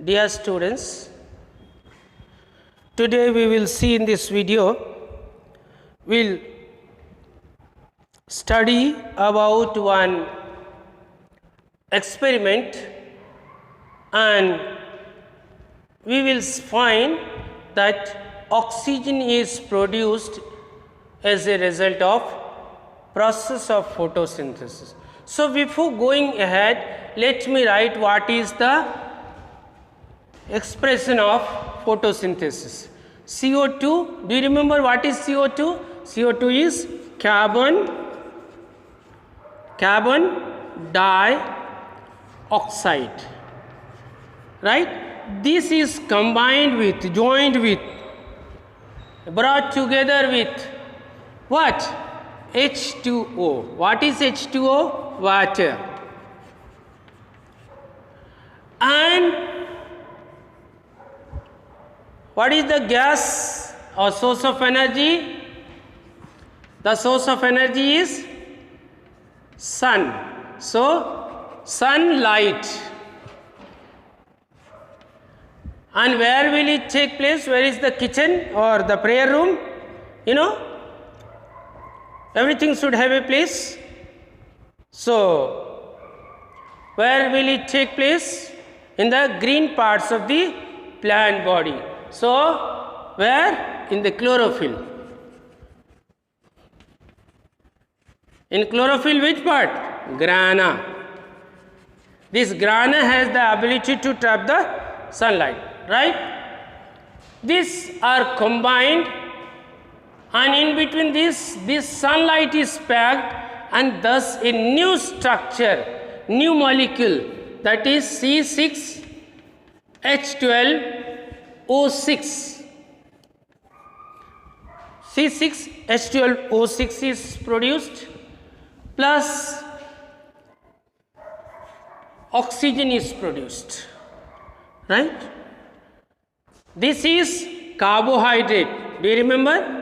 Dear students, today we will see in this video, we'll study about one experiment and we will find that oxygen is produced as a result of process of photosynthesis. So, before going ahead, let me write what is the expression of photosynthesis. CO2, do you remember what is CO2? CO2 is carbon dioxide, right? This is combined with, joined with, brought together with what? H2O. What is H2O? Water. And what is the gas or source of energy? The source of energy is sun. So, sunlight. And where will it take place? Where is the kitchen or the prayer room? You know, everything should have a place. So, where will it take place? In the green parts of the plant body. So, where? In the chlorophyll. In chlorophyll, which part? Grana. This grana has the ability to trap the sunlight, right? These are combined, and in between this sunlight is packed, and thus a new structure, new molecule, that is C6H12O6. C6H12O6 is produced, plus oxygen is produced, right? This is carbohydrate. Do you remember?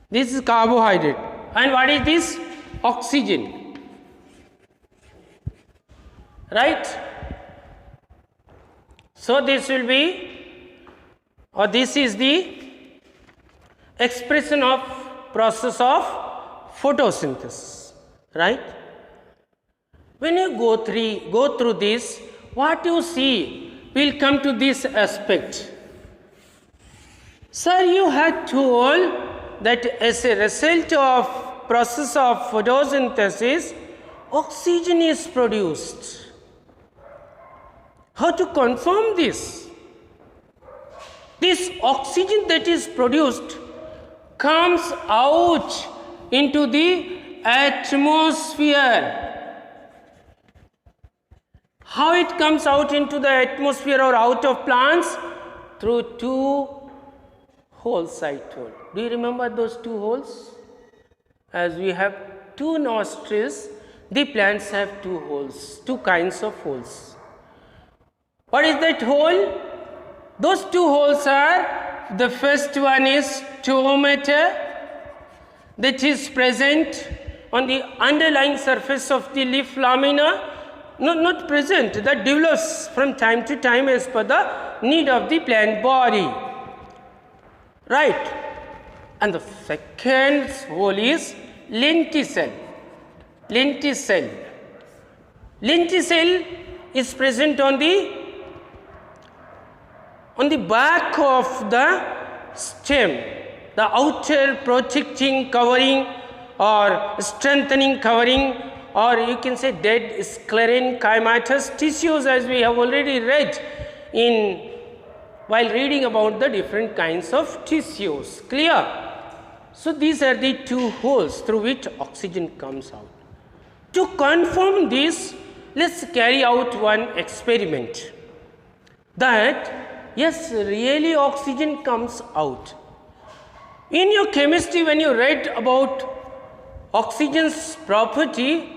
This is carbohydrate. And what is this? Oxygen. Right? So, this will be, or this is the expression of process of photosynthesis, right? When you go through this, what you see will come to this aspect. Sir, you had told that as a result of process of photosynthesis, oxygen is produced. How to confirm this? This oxygen that is produced comes out into the atmosphere. How it comes out into the atmosphere or out of plants? Through two holes, I told. Do you remember those two holes? As we have two nostrils, the plants have two holes, two kinds of holes. What is that hole? Those two holes are, the first one is stomata, that is present on the underlying surface of the leaf lamina. Not present, that develops from time to time as per the need of the plant body, right? And the second hole is lenticel. Lenticel is present on the back of the stem, the outer protecting covering or strengthening covering, or you can say dead sclerenchymatous tissues, as we have already read while reading about the different kinds of tissues. Clear? So, these are the two holes through which oxygen comes out. To confirm this, let us carry out one experiment, that yes, really oxygen comes out. In your chemistry, when you read about oxygen's property,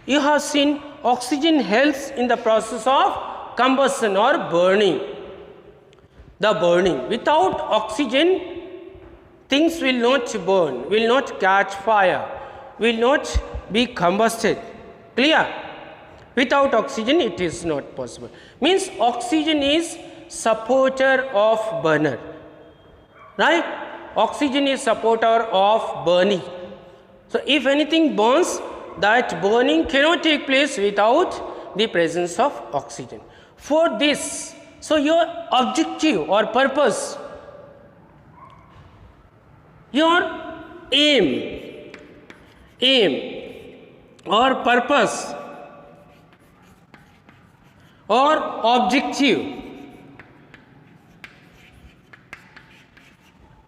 you have seen oxygen helps in the process of combustion or burning. The burning. Without oxygen, things will not burn, will not catch fire, will not be combusted. Clear? Without oxygen it is not possible. Means oxygen is supporter of burner, right? Oxygen is supporter of burning. So if anything burns, that burning cannot take place without the presence of oxygen. For this, so your objective or purpose, your aim or purpose or objective,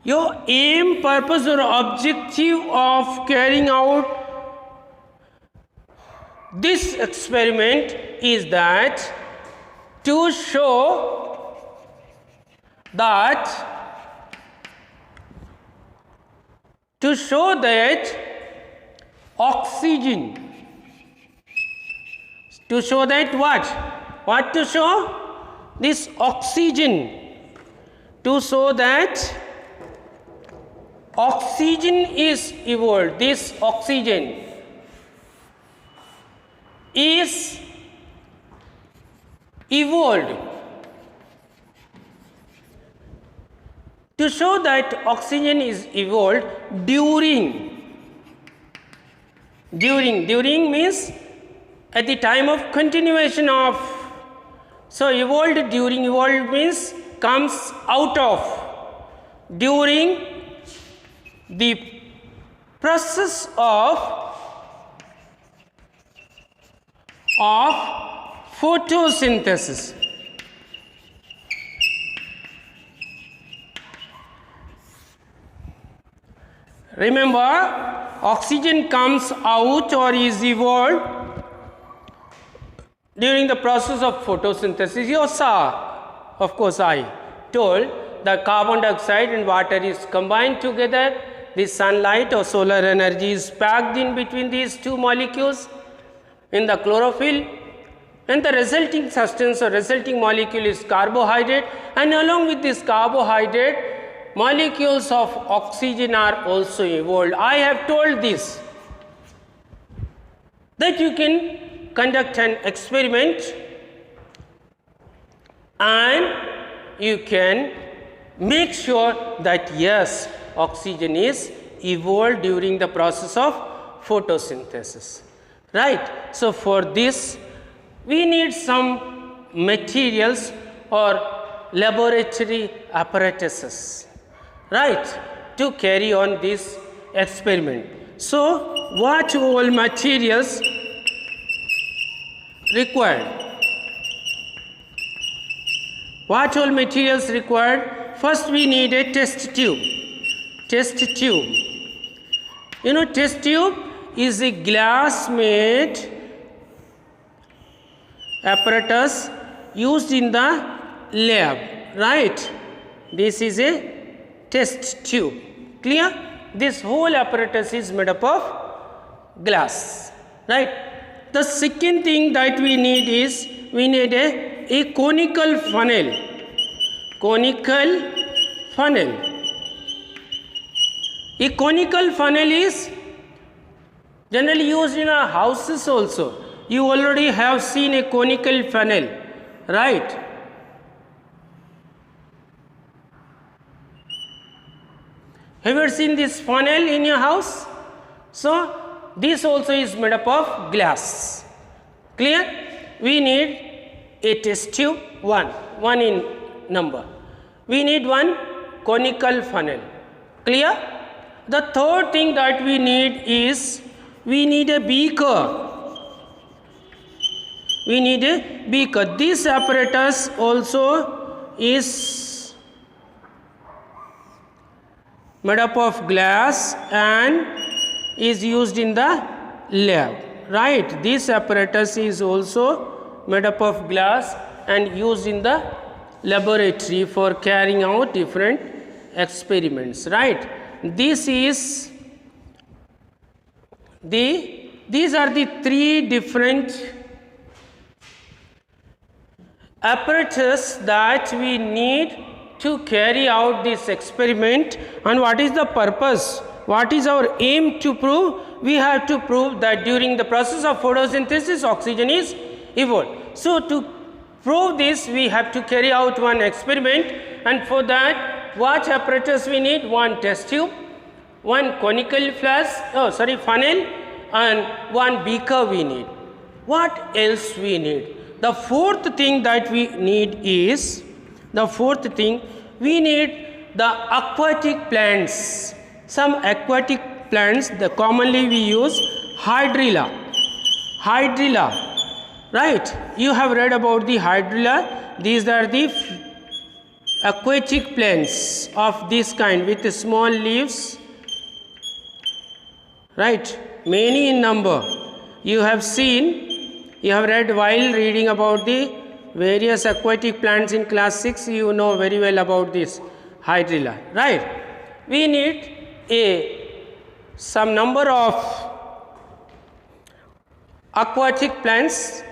your aim, purpose or objective of carrying out this experiment is that to show that oxygen, to show that what to show? This oxygen, to show that oxygen is evolved. This oxygen is evolved. To show that oxygen is evolved during means at the time of continuation of. So evolved during, evolved means comes out of, during the process of photosynthesis. Remember, oxygen comes out or is evolved during the process of photosynthesis. You saw, of course I told, the carbon dioxide and water is combined together. The sunlight or solar energy is packed in between these two molecules in the chlorophyll, and the resulting substance or resulting molecule is carbohydrate, and along with this carbohydrate, molecules of oxygen are also evolved. I have told this, that you can conduct an experiment and you can make sure that yes, oxygen is evolved during the process of photosynthesis, right? So for this we need some materials or laboratory apparatuses, right, to carry on this experiment. So what all materials required? What all materials required? First we need a test tube. Test tube. You know, test tube is a glass made apparatus used in the lab, right? This is a test tube. Clear? This whole apparatus is made up of glass, right? The second thing that we need is we need a conical funnel. Conical funnel. A conical funnel is generally used in our houses also. You already have seen a conical funnel, right? Have you ever seen this funnel in your house? So this also is made up of glass. Clear? We need a test tube, one in number. We need one conical funnel. Clear? The third thing that we need is we need a beaker. We need a beaker. This apparatus also is made up of glass and is used in the lab, right? This apparatus is also made up of glass and used in the laboratory for carrying out different experiments, right? These are the three different apparatus that we need to carry out this experiment. And what is the purpose? What is our aim to prove? We have to prove that during the process of photosynthesis, oxygen is evolved. So to prove this, we have to carry out one experiment, and for that, what apparatus we need? One test tube, one conical funnel, and one beaker we need. What else we need? The fourth thing that we need is, we need the aquatic plants. Some aquatic plants, commonly we use hydrilla, right? You have read about the hydrilla. These are the aquatic plants of this kind with small leaves, right? Many in number. You have read while reading about the various aquatic plants in class 6. You know very well about this hydrilla, right? We need some number of aquatic plants.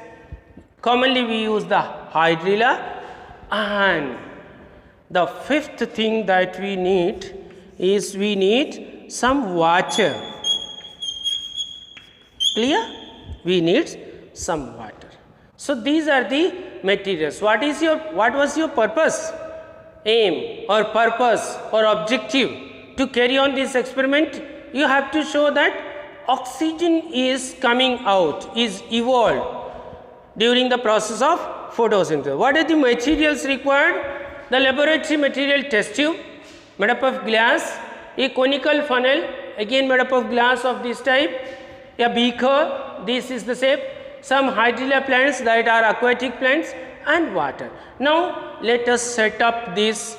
Commonly we use the hydrilla, and the fifth thing that we need is we need some water. Clear? We need some water. So these are the materials. What was your purpose, aim or purpose or objective to carry on this experiment? You have to show that oxygen is coming out, is evolved during the process of photosynthesis. What are the materials required? The laboratory material test tube made up of glass, a conical funnel again made up of glass of this type, a beaker, this is the shape, some hydrilla plants that are aquatic plants, and water. Now let us set up this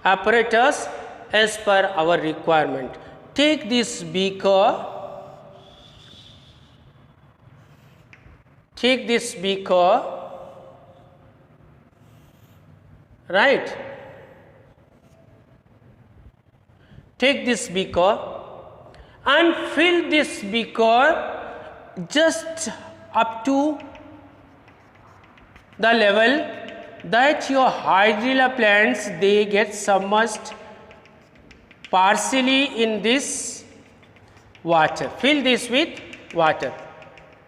apparatus as per our requirement. Take this beaker, right? Take this beaker and fill this beaker just up to the level that your hydrilla plants, they get submerged partially in this water. Fill this with water.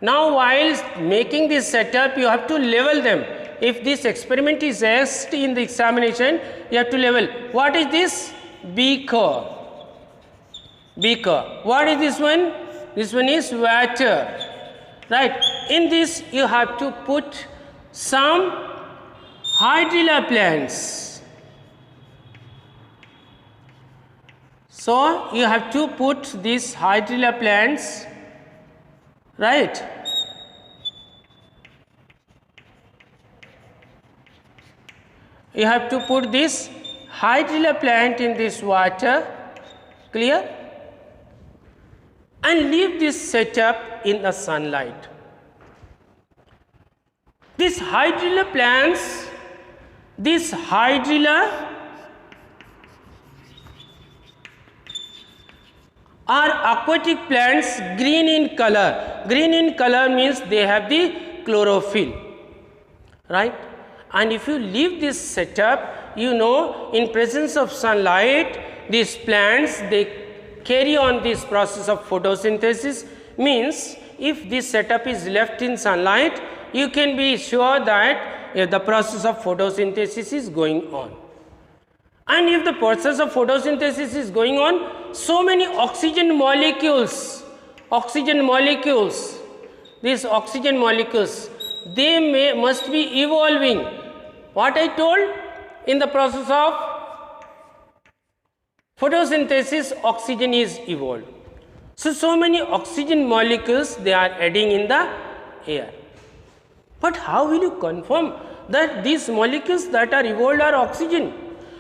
Now while making this setup, you have to level them. If this experiment is asked in the examination, you have to level. What is this? Beaker. What is this one? This one is water, right? In this you have to put some hydrilla plants. So you have to put these hydrilla plants, right? You have to put this hydrilla plant in this water, clear? And leave this setup in the sunlight. These hydrilla plants, this hydrilla are aquatic plants, green in color. Green in color means they have the chlorophyll, right? And if you leave this setup, you know, in presence of sunlight, these plants, they carry on this process of photosynthesis. Means if this setup is left in sunlight, you can be sure that the process of photosynthesis is going on. And if the process of photosynthesis is going on, so many oxygen molecules, these oxygen molecules, they must be evolving. What I told, in the process of photosynthesis, oxygen is evolved. So many oxygen molecules, they are adding in the air. But how will you confirm that these molecules that are evolved are oxygen?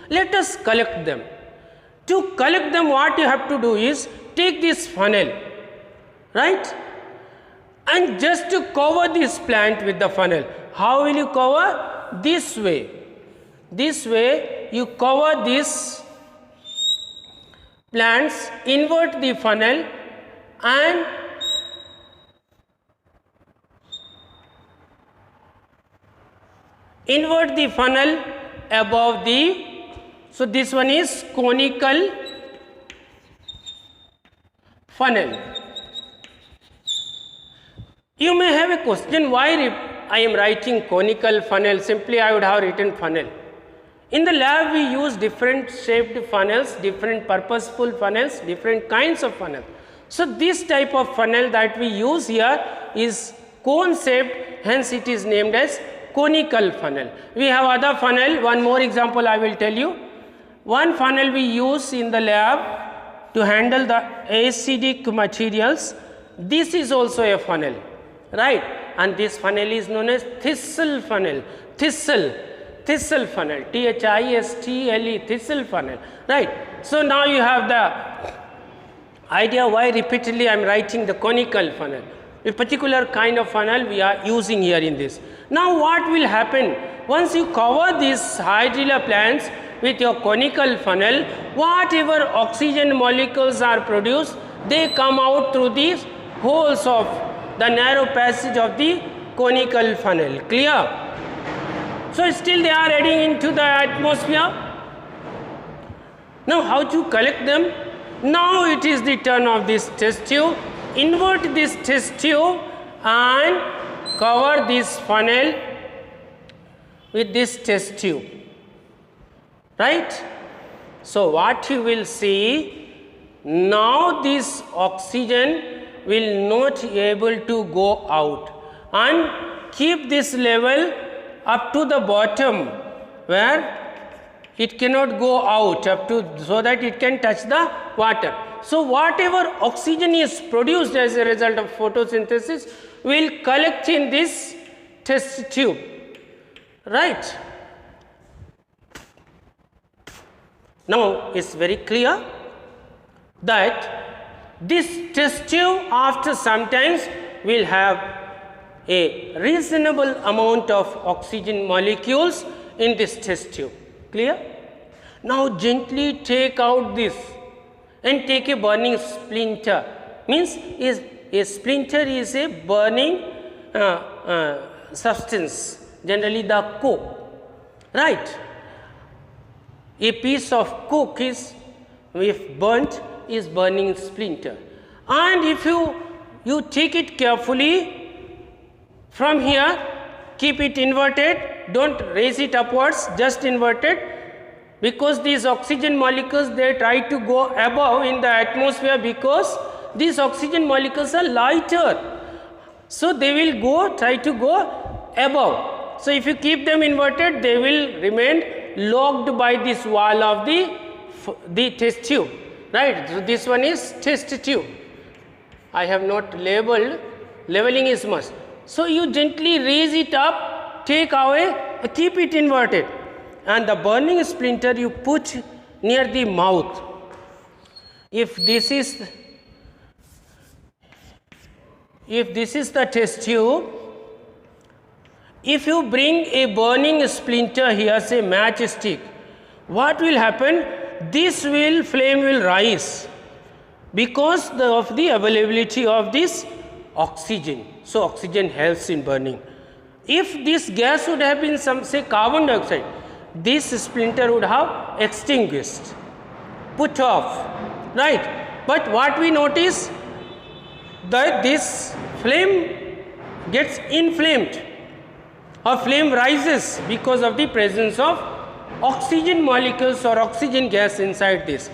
Let us collect them. To collect them, what you have to do is take this funnel, right? And just to cover this plant with the funnel. How will you cover? This way. This way you cover this plants, invert the funnel and invert the funnel above the, so this one is conical funnel. You may have a question, why I am writing conical funnel, simply I would have written funnel. In the lab we use different shaped funnels, different purposeful funnels, different kinds of funnel. So this type of funnel that we use here is cone shaped, hence it is named as conical funnel. We have other funnel, one more example I will tell you. One funnel we use in the lab to handle the acidic materials. This is also a funnel, right? And this funnel is known as thistle funnel. Thistle funnel, T-H-I-S-T-L-E, thistle funnel, right? So now you have the idea why repeatedly I am writing the conical funnel. A particular kind of funnel we are using here in this. Now what will happen once you cover these hydrilla plants with your conical funnel, whatever oxygen molecules are produced, they come out through these holes of the narrow passage of the conical funnel. Clear? So still they are adding into the atmosphere. Now how to collect them? Now it is the turn of this test tube. Invert this test tube and cover this funnel with this test tube, right? So what you will see, now this oxygen will not be able to go out, and keep this level up to the bottom where it cannot go out up to, so that it can touch the water. So whatever oxygen is produced as a result of photosynthesis will collect in this test tube, right? Now it's very clear that this test tube after sometimes will have a reasonable amount of oxygen molecules in this test tube. Clear? Now gently take out this and take a burning splinter. Means is a splinter is a burning substance, generally the coke, right? A piece of coke is, if burnt, is burning splinter. And if you take it carefully from here, keep it inverted, don't raise it upwards, just inverted, because these oxygen molecules, they try to go above in the atmosphere, because these oxygen molecules are lighter, so they will try to go above. So if you keep them inverted, they will remain locked by this wall of the test tube, right? So this one is test tube. I have not labeled, labeling is must. So you gently raise it up, take away, keep it inverted, and the burning splinter you put near the mouth. If this is the test tube, if you bring a burning splinter here, say matchstick, what will happen? This flame will rise because of the availability of this oxygen. So oxygen helps in burning. If this gas would have been some, say, carbon dioxide, this splinter would have extinguished, put off, right? But what we notice, that this flame gets inflamed, or flame rises because of the presence of oxygen molecules or oxygen gas inside this.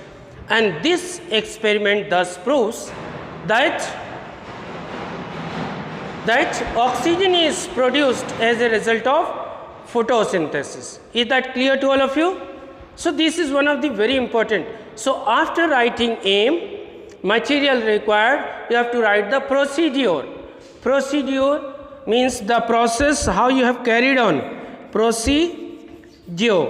And this experiment thus proves that oxygen is produced as a result of photosynthesis. Is that clear to all of you? So this is one of the very important. So after writing aim, material required, you have to write the procedure. Procedure means the process, how you have carried on. Procedure,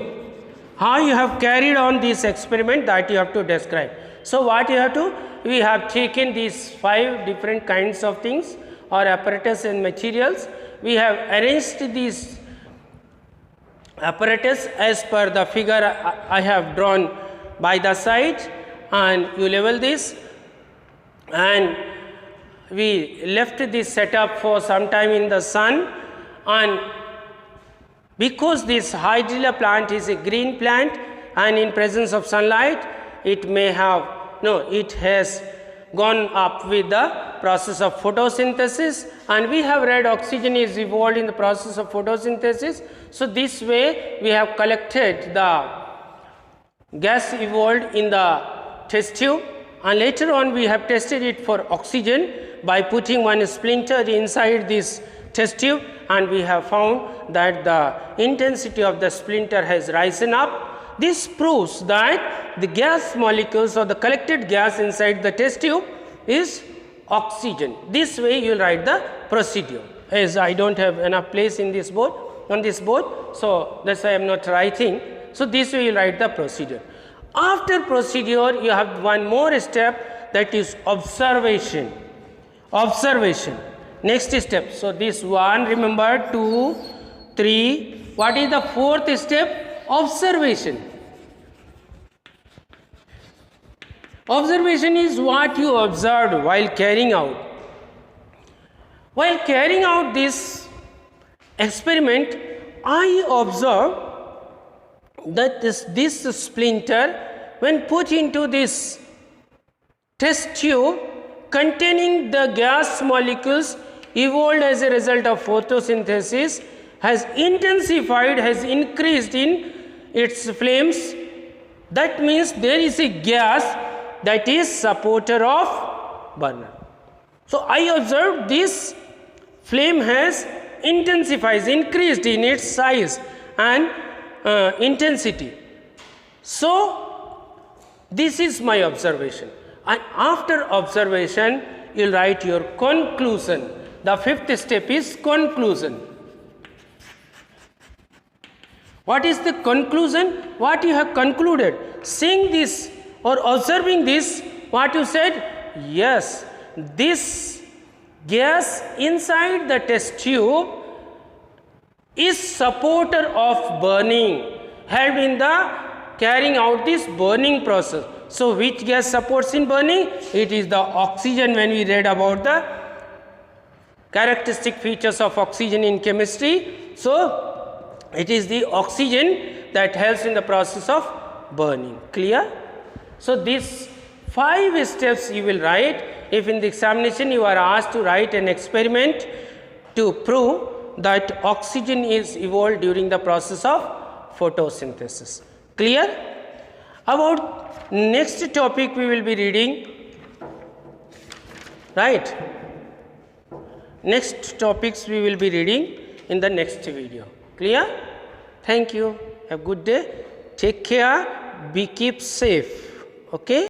how you have carried on this experiment, that you have to describe. So what you have to, we have taken these 5 different kinds of things or apparatus and materials. We have arranged these apparatus as per the figure I have drawn by the side, and you level this, and we left this setup for some time in the sun. And because this hydrilla plant is a green plant, and in presence of sunlight it may have, no, it has gone up with the process of photosynthesis, and we have read oxygen is evolved in the process of photosynthesis. So, this way we have collected the gas evolved in the test tube, and later on we have tested it for oxygen by putting one splinter inside this test tube, and we have found that the intensity of the splinter has risen up. This proves that the gas molecules or the collected gas inside the test tube is oxygen. This way you will write the procedure, as I do not have enough place in this board, on this board. So, that is why I am not writing. So, this way you will write the procedure. After procedure you have one more step, that is observation. Observation, next step. So, this 1, remember, 2, 3, what is the 4th step? Observation. Observation is what you observed while carrying out. While carrying out this experiment, I observed that this splinter, when put into this test tube containing the gas molecules evolved as a result of photosynthesis, has intensified, has increased in its flames. That means there is a gas that is supporter of burner. So, I observed this flame has intensified, increased in its size and intensity. So, this is my observation, and after observation you will write your conclusion. The 5th step is conclusion. What is the conclusion? What you have concluded? Seeing this or observing this, what you said? Yes, this gas inside the test tube is supporter of burning, help in the carrying out this burning process. So, which gas supports in burning? It is the oxygen. When we read about the characteristic features of oxygen in chemistry, so it is the oxygen that helps in the process of burning. Clear? So, these 5 steps you will write. If in the examination you are asked to write an experiment to prove that oxygen is evolved during the process of photosynthesis. Clear? About next topic we will be reading, right? Next topics we will be reading in the next video. Clear? Thank you. Have a good day. Take care. Keep safe. Okay.